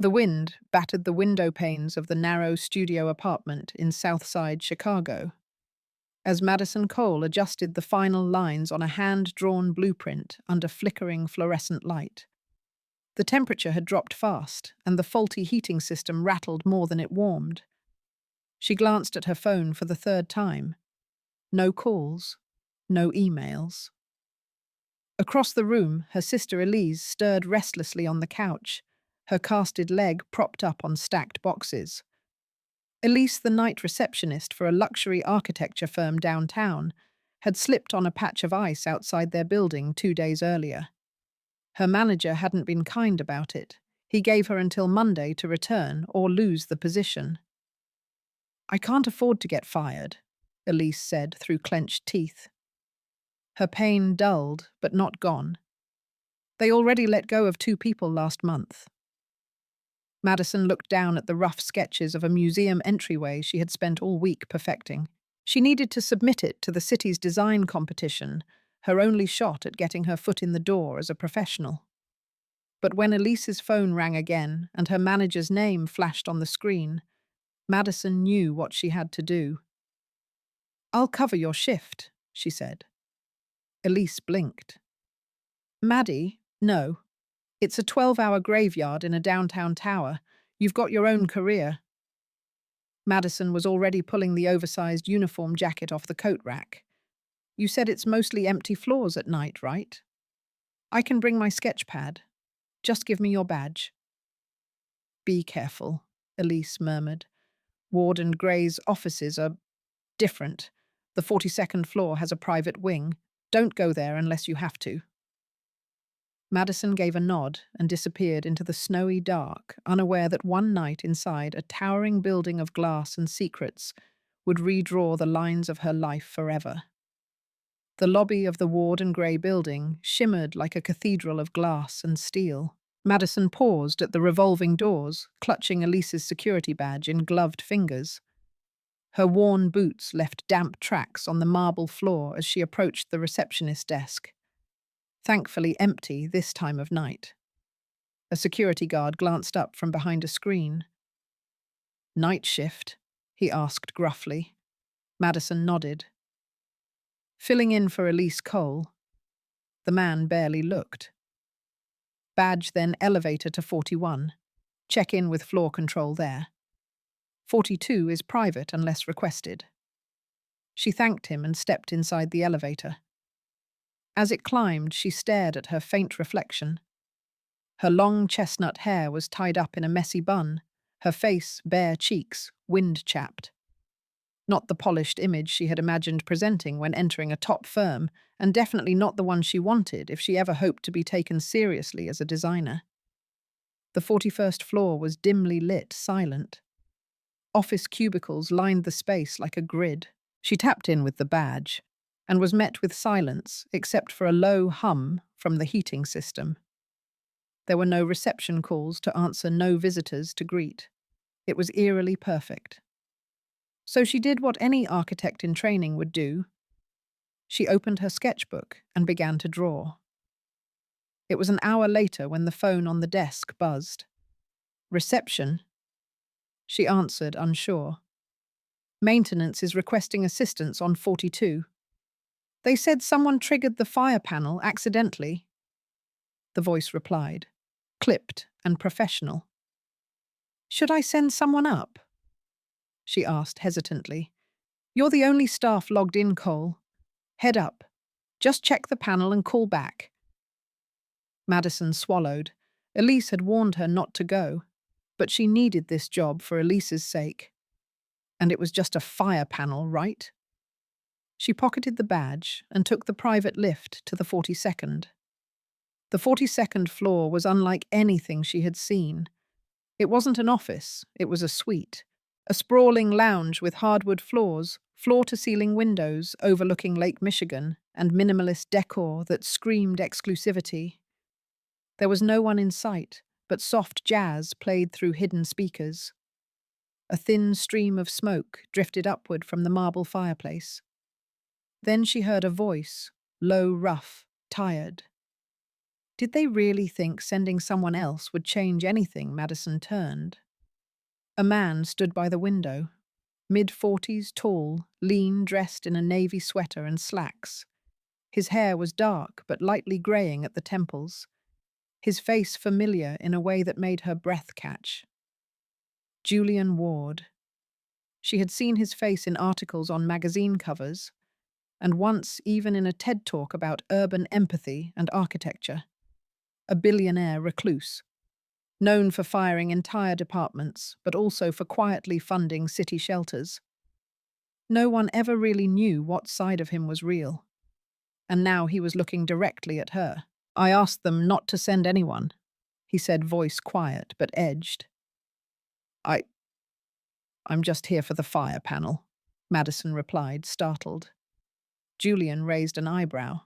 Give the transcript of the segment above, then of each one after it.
The wind battered the window panes of the narrow studio apartment in Southside Chicago as Madison Cole adjusted the final lines on a hand-drawn blueprint under flickering fluorescent light. The temperature had dropped fast, and the faulty heating system rattled more than it warmed. She glanced at her phone for the third time. No calls, no emails. Across the room, her sister Elise stirred restlessly on the couch, her casted leg propped up on stacked boxes. Elise, the night receptionist for a luxury architecture firm downtown, had slipped on a patch of ice outside their building 2 days earlier. Her manager hadn't been kind about it. He gave her until Monday to return or lose the position. "I can't afford to get fired," Elise said through clenched teeth. Her pain dulled, but not gone. They already let go of 2 people last month. Madison looked down at the rough sketches of a museum entryway she had spent all week perfecting. She needed to submit it to the city's design competition, her only shot at getting her foot in the door as a professional. But when Elise's phone rang again and her manager's name flashed on the screen, Madison knew what she had to do. "I'll cover your shift," she said. Elise blinked. "Maddie, no. It's a 12-hour graveyard in a downtown tower. You've got your own career." Madison was already pulling the oversized uniform jacket off the coat rack. "You said it's mostly empty floors at night, right? I can bring my sketch pad. Just give me your badge." "Be careful," Elise murmured. "Ward and Gray's offices are different. The 42nd floor has a private wing. Don't go there unless you have to." Madison gave a nod and disappeared into the snowy dark, unaware that one night inside a towering building of glass and secrets would redraw the lines of her life forever. The lobby of the Ward and Gray building shimmered like a cathedral of glass and steel. Madison paused at the revolving doors, clutching Elise's security badge in gloved fingers. Her worn boots left damp tracks on the marble floor as she approached the receptionist desk. Thankfully empty this time of night. A security guard glanced up from behind a screen. "Night shift?" he asked gruffly. Madison nodded. Filling in for Elise Cole. The man barely looked. "Badge, then elevator to 41. Check in with floor control there. 42 is private unless requested." She thanked him and stepped inside the elevator. As it climbed, she stared at her faint reflection. Her long chestnut hair was tied up in a messy bun, her face, bare cheeks, wind-chapped. Not the polished image she had imagined presenting when entering a top firm, and definitely not the one she wanted if she ever hoped to be taken seriously as a designer. The 41st floor was dimly lit, silent. Office cubicles lined the space like a grid. She tapped in with the badge, and was met with silence except for a low hum from the heating system. There were no reception calls to answer, no visitors to greet. It was eerily perfect. So she did what any architect in training would do. She opened her sketchbook and began to draw. It was an hour later when the phone on the desk buzzed. "Reception?" She answered, unsure. "Maintenance is requesting assistance on 42. They said someone triggered the fire panel accidentally." The voice replied, clipped and professional. "Should I send someone up?" she asked hesitantly. "You're the only staff logged in, Cole. Head up. Just check the panel and call back." Madison swallowed. Elise had warned her not to go, but she needed this job for Elise's sake. And it was just a fire panel, right? She pocketed the badge and took the private lift to the 42nd. The 42nd floor was unlike anything she had seen. It wasn't an office, it was a suite. A sprawling lounge with hardwood floors, floor-to-ceiling windows overlooking Lake Michigan, and minimalist decor that screamed exclusivity. There was no one in sight, but soft jazz played through hidden speakers. A thin stream of smoke drifted upward from the marble fireplace. Then she heard a voice, low, rough, tired. Did they really think sending someone else would change anything? Madison turned. A man stood by the window, mid-40s, tall, lean, dressed in a navy sweater and slacks. His hair was dark but lightly greying at the temples, his face familiar in a way that made her breath catch. Julian Ward. She had seen his face in articles on magazine covers, and once even in a TED talk about urban empathy and architecture. A billionaire recluse, known for firing entire departments, but also for quietly funding city shelters. No one ever really knew what side of him was real. And now he was looking directly at her. I asked them not to send anyone, he said, voice quiet but edged. I I'm just here for the fire panel, Madison replied, startled. Julian raised an eyebrow.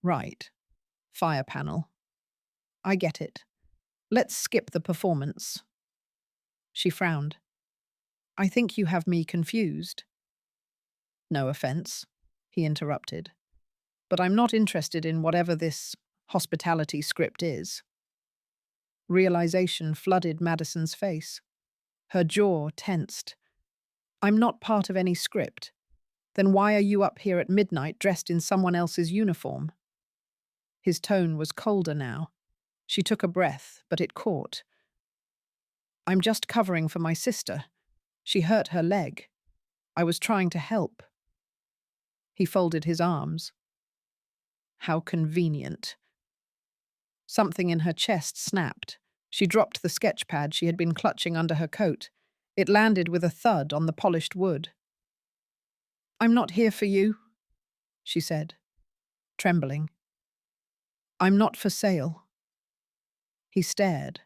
Right. Fire panel. I get it. Let's skip the performance. She frowned. I think you have me confused. No offense, he interrupted. But I'm not interested in whatever this hospitality script is. Realization flooded Madison's face. Her jaw tensed. I'm not part of any script. Then why are you up here at midnight dressed in someone else's uniform? His tone was colder now. She took a breath, but it caught. I'm just covering for my sister. She hurt her leg. I was trying to help. He folded his arms. How convenient. Something in her chest snapped. She dropped the sketch pad she had been clutching under her coat. It landed with a thud on the polished wood. I'm not here for you, she said, trembling. I'm not for sale. He stared.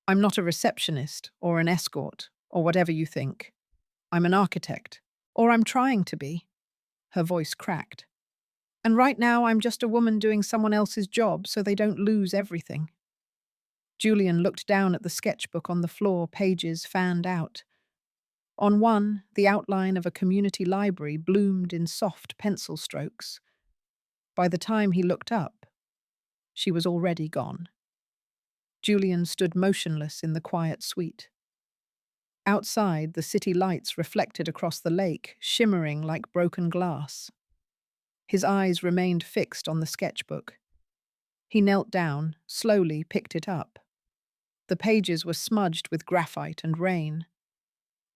I'm not a receptionist or an escort or whatever you think. I'm an architect, or I'm trying to be. Her voice cracked. And right now I'm just a woman doing someone else's job so they don't lose everything. Julian looked down at the sketchbook on the floor, pages fanned out. On one, the outline of a community library bloomed in soft pencil strokes. By the time he looked up, she was already gone. Julian stood motionless in the quiet suite. Outside, the city lights reflected across the lake, shimmering like broken glass. His eyes remained fixed on the sketchbook. He knelt down, slowly picked it up. The pages were smudged with graphite and rain.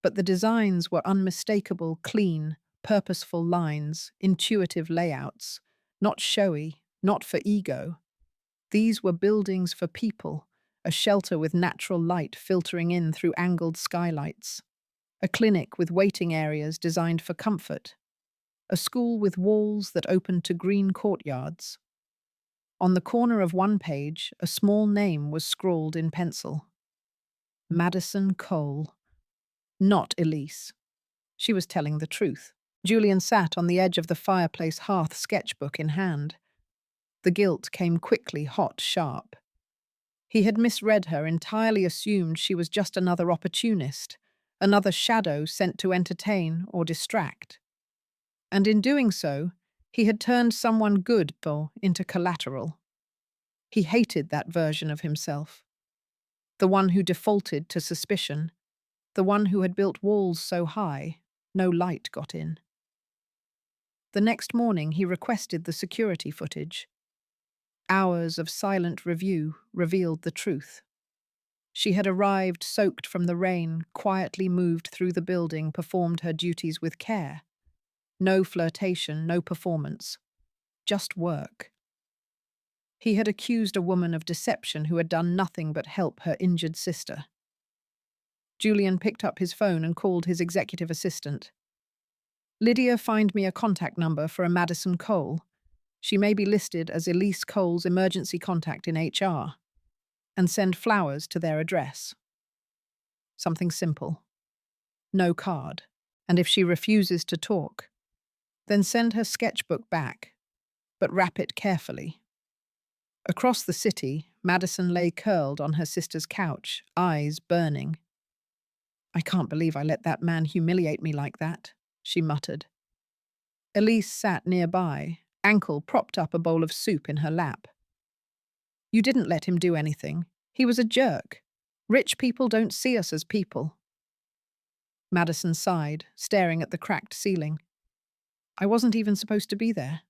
But the designs were unmistakable, clean, purposeful lines, intuitive layouts, not showy, not for ego. These were buildings for people, a shelter with natural light filtering in through angled skylights, a clinic with waiting areas designed for comfort, a school with walls that opened to green courtyards. On the corner of one page, a small name was scrawled in pencil. Madison Cole. Not Elise. She was telling the truth. Julian sat on the edge of the fireplace hearth, sketchbook in hand. The guilt came quickly, hot, sharp. He had misread her, entirely assumed she was just another opportunist, another shadow sent to entertain or distract. And in doing so, he had turned someone good into collateral. He hated that version of himself. The one who defaulted to suspicion, the one who had built walls so high, no light got in. The next morning he requested the security footage. Hours of silent review revealed the truth. She had arrived soaked from the rain, quietly moved through the building, performed her duties with care. No flirtation, no performance. Just work. He had accused a woman of deception who had done nothing but help her injured sister. Julian picked up his phone and called his executive assistant. Lydia, find me a contact number for a Madison Cole. She may be listed as Elise Cole's emergency contact in HR. And send flowers to their address. Something simple. No card. And if she refuses to talk, then send her sketchbook back, but wrap it carefully. Across the city, Madison lay curled on her sister's couch, eyes burning. I can't believe I let that man humiliate me like that, she muttered. Elise sat nearby, ankle propped up a bowl of soup in her lap. You didn't let him do anything. He was a jerk. Rich people don't see us as people. Madison sighed, staring at the cracked ceiling. I wasn't even supposed to be there.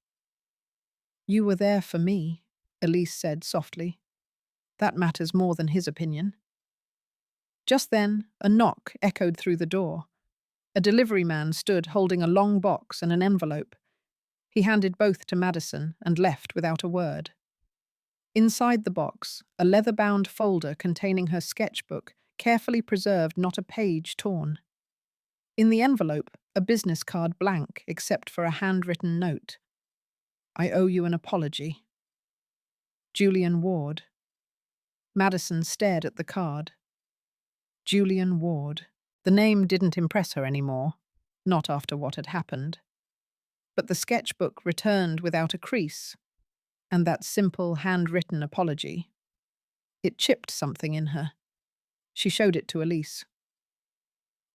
You were there for me, Elise said softly. That matters more than his opinion. Just then, a knock echoed through the door. A delivery man stood holding a long box and an envelope. He handed both to Madison and left without a word. Inside the box, a leather-bound folder containing her sketchbook, carefully preserved, not a page torn. In the envelope, a business card blank except for a handwritten note. I owe you an apology. Julian Ward. Madison stared at the card. Julian Ward. The name didn't impress her anymore, not after what had happened. But the sketchbook returned without a crease, and that simple handwritten apology. It chipped something in her. She showed it to Elise.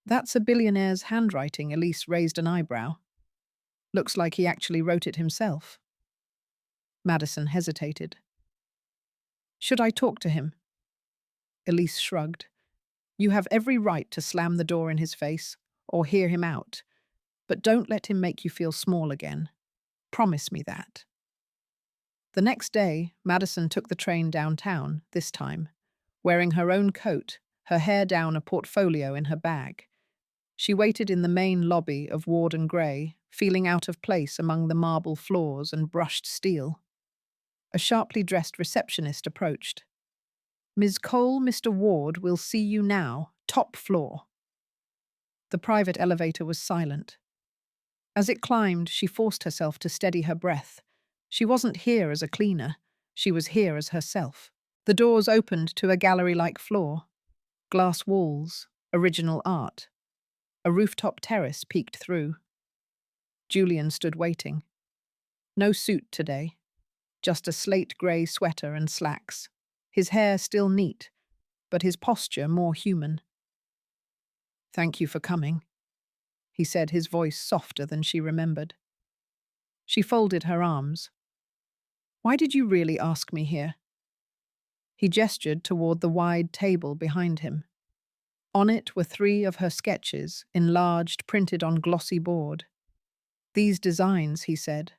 That's a billionaire's handwriting. Elise raised an eyebrow. Looks like he actually wrote it himself. Madison hesitated. Should I talk to him? Elise shrugged. You have every right to slam the door in his face or hear him out, but don't let him make you feel small again. Promise me that. The next day, Madison took the train downtown, this time, wearing her own coat, her hair down, a portfolio in her bag. She waited in the main lobby of Ward and Gray, feeling out of place among the marble floors and brushed steel. A sharply dressed receptionist approached. Ms. Cole, Mr. Ward will see you now, top floor. The private elevator was silent. As it climbed, she forced herself to steady her breath. She wasn't here as a cleaner. She was here as herself. The doors opened to a gallery-like floor. Glass walls, original art. A rooftop terrace peeked through. Julian stood waiting. No suit today. Just a slate-grey sweater and slacks. His hair still neat, but his posture more human. Thank you for coming, he said, his voice softer than she remembered. She folded her arms. Why did you really ask me here? He gestured toward the wide table behind him. On it were 3 of her sketches, enlarged, printed on glossy board. These designs, he said,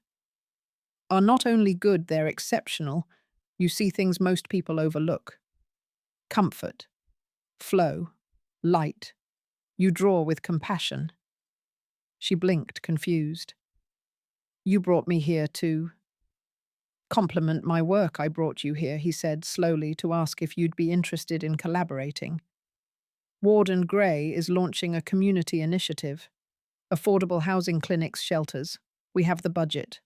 are not only good, they're exceptional. You see things most people overlook. Comfort, flow, light. You draw with compassion. She blinked, confused. You brought me here to compliment my work. I brought you here, he said slowly, to ask if you'd be interested in collaborating. Ward and Gray is launching a community initiative. Affordable housing clinics, shelters. We have the budget.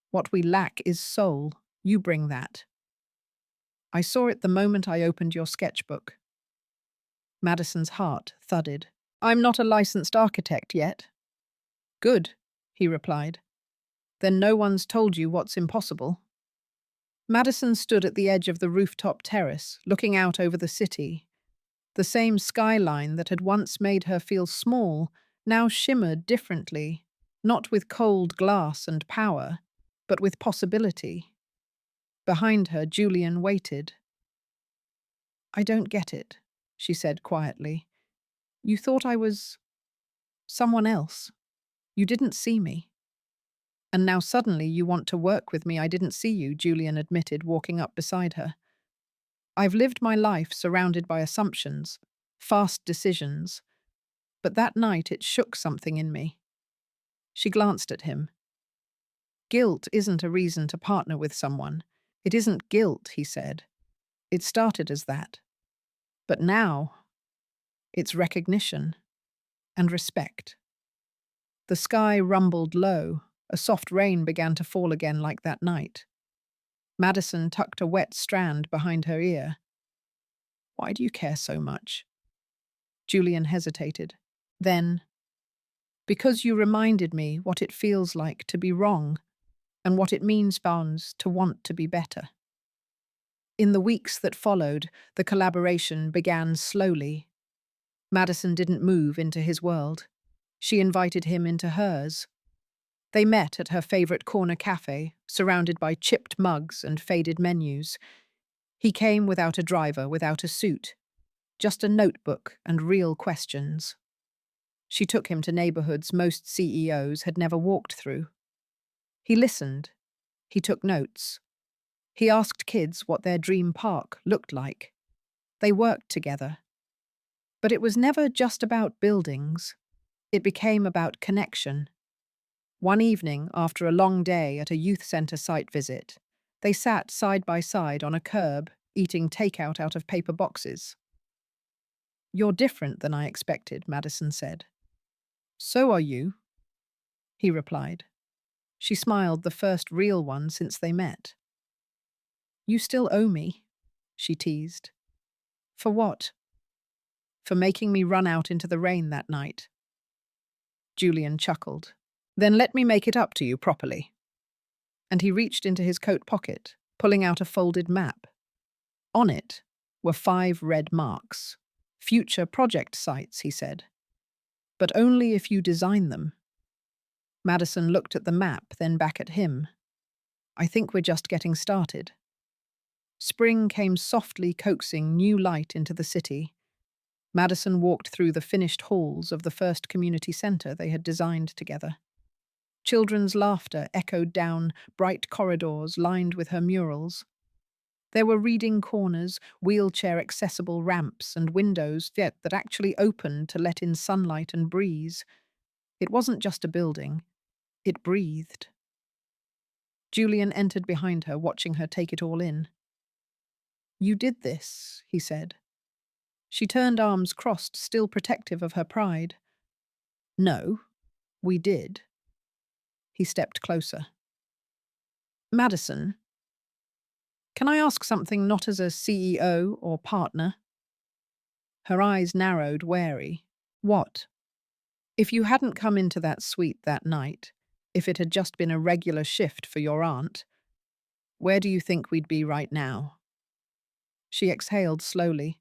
What we lack is soul. You bring that. I saw it the moment I opened your sketchbook. Madison's heart thudded. I'm not a licensed architect yet. Good, he replied. Then no one's told you what's impossible. Madison stood at the edge of the rooftop terrace, looking out over the city. The same skyline that had once made her feel small now shimmered differently, not with cold glass and power, but with possibility. Behind her, Julian waited. I don't get it, she said quietly. You thought I was someone else. You didn't see me. And now suddenly you want to work with me. I didn't see you, Julian admitted, walking up beside her. I've lived my life surrounded by assumptions, fast decisions, but that night it shook something in me. She glanced at him. Guilt isn't a reason to partner with someone. It isn't guilt, he said. It started as that. But now, it's recognition and respect. The sky rumbled low. A soft rain began to fall again like that night. Madison tucked a wet strand behind her ear. Why do you care so much? Julian hesitated. Then, because you reminded me what it feels like to be wrong and what it means to want to be better. In the weeks that followed, the collaboration began slowly. Madison didn't move into his world. She invited him into hers. They met at her favorite corner cafe, surrounded by chipped mugs and faded menus. He came without a driver, without a suit, just a notebook and real questions. She took him to neighborhoods most CEOs had never walked through. He listened. He took notes. He asked kids what their dream park looked like. They worked together. But it was never just about buildings. It became about connection. One evening, after a long day at a youth center site visit, they sat side by side on a curb, eating takeout out of paper boxes. "You're different than I expected," Madison said. "So are you," he replied. She smiled, the first real one since they met. "You still owe me," she teased. "For what?" "For making me run out into the rain that night." Julian chuckled. "Then let me make it up to you properly." And he reached into his coat pocket, pulling out a folded map. On it were 5 red marks. "Future project sites," he said. "But only if you design them." Madison looked at the map, then back at him. "I think we're just getting started." Spring came softly, coaxing new light into the city. Madison walked through the finished halls of the first community center they had designed together. Children's laughter echoed down bright corridors lined with her murals. There were reading corners, wheelchair-accessible ramps, and windows that actually opened to let in sunlight and breeze. It wasn't just a building. It breathed. Julian entered behind her, watching her take it all in. "You did this," he said. She turned, arms crossed, still protective of her pride. "No, we did." He stepped closer. "Madison, can I ask something, not as a CEO or partner?" Her eyes narrowed, wary. "What?" "If you hadn't come into that suite that night, if it had just been a regular shift for your aunt, where do you think we'd be right now?" She exhaled slowly.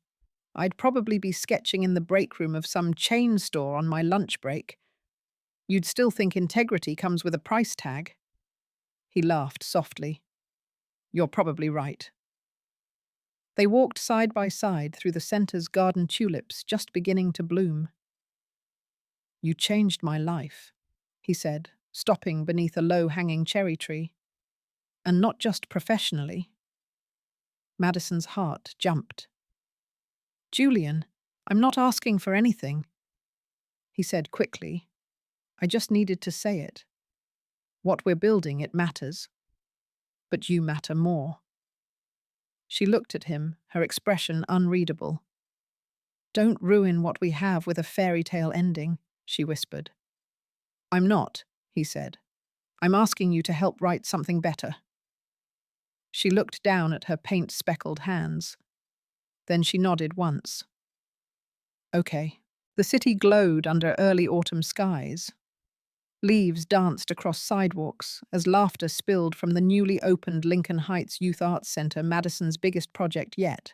"I'd probably be sketching in the break room of some chain store on my lunch break. You'd still think integrity comes with a price tag." He laughed softly. "You're probably right." They walked side by side through the center's garden tulips just beginning to bloom. "You changed my life," he said, stopping beneath a low-hanging cherry tree. "And not just professionally." Madison's heart jumped. "Julian, I'm not asking for anything," he said quickly. "I just needed to say it. What we're building, it matters. But you matter more." She looked at him, her expression unreadable. "Don't ruin what we have with a fairy tale ending," she whispered. "I'm not," he said. "I'm asking you to help write something better." She looked down at her paint-speckled hands. Then she nodded once. "Okay." The city glowed under early autumn skies. Leaves danced across sidewalks as laughter spilled from the newly opened Lincoln Heights Youth Arts Center, Madison's biggest project yet.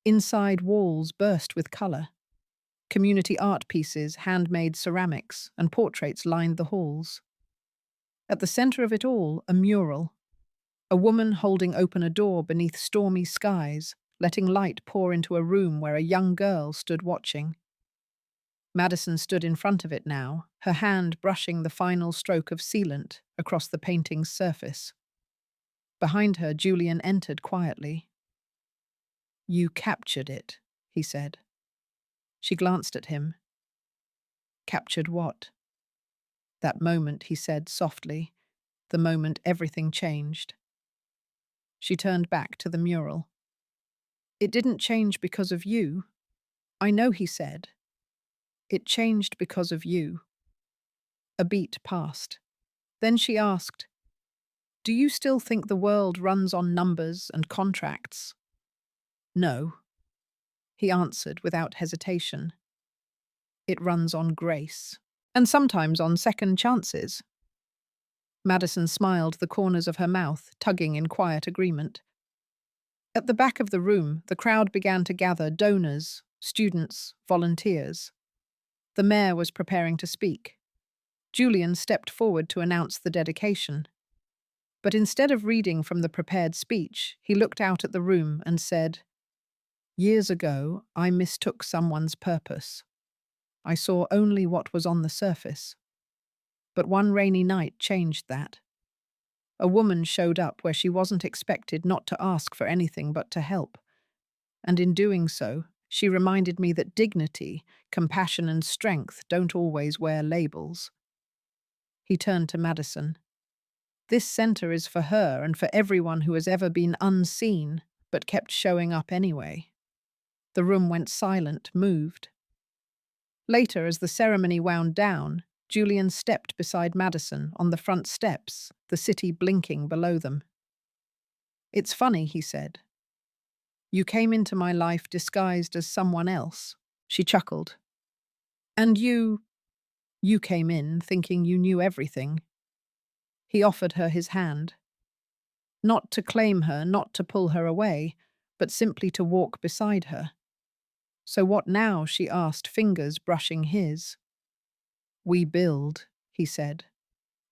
Inside, walls burst with color. Community art pieces, handmade ceramics, and portraits lined the halls. At the center of it all, a mural. A woman holding open a door beneath stormy skies, letting light pour into a room where a young girl stood watching. Madison stood in front of it now, her hand brushing the final stroke of sealant across the painting's surface. Behind her, Julian entered quietly. "You captured it," he said. She glanced at him. "Captured what?" "That moment," he said softly, "the moment everything changed." She turned back to the mural. "It didn't change because of you." "I know," he said. "It changed because of you." A beat passed. Then she asked, "Do you still think the world runs on numbers and contracts?" "No," he answered without hesitation. "It runs on grace. And sometimes on second chances." Madison smiled, the corners of her mouth tugging in quiet agreement. At the back of the room, the crowd began to gather, donors, students, volunteers. The mayor was preparing to speak. Julian stepped forward to announce the dedication. But instead of reading from the prepared speech, he looked out at the room and said, "Years ago, I mistook someone's purpose. I saw only what was on the surface. But one rainy night changed that. A woman showed up where she wasn't expected, not to ask for anything but to help. And in doing so, she reminded me that dignity, compassion, and strength don't always wear labels." He turned to Madison. "This center is for her and for everyone who has ever been unseen, but kept showing up anyway." The room went silent, moved. Later, as the ceremony wound down, Julian stepped beside Madison on the front steps, the city blinking below them. "It's funny," he said. "You came into my life disguised as someone else." She chuckled. "And you came in thinking you knew everything." He offered her his hand. Not to claim her, not to pull her away, but simply to walk beside her. "So what now?" she asked, fingers brushing his. "We build," he said.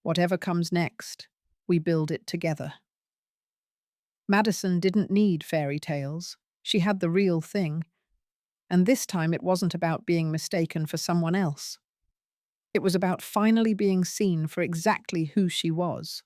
"Whatever comes next, we build it together." Madison didn't need fairy tales. She had the real thing. And this time it wasn't about being mistaken for someone else. It was about finally being seen for exactly who she was.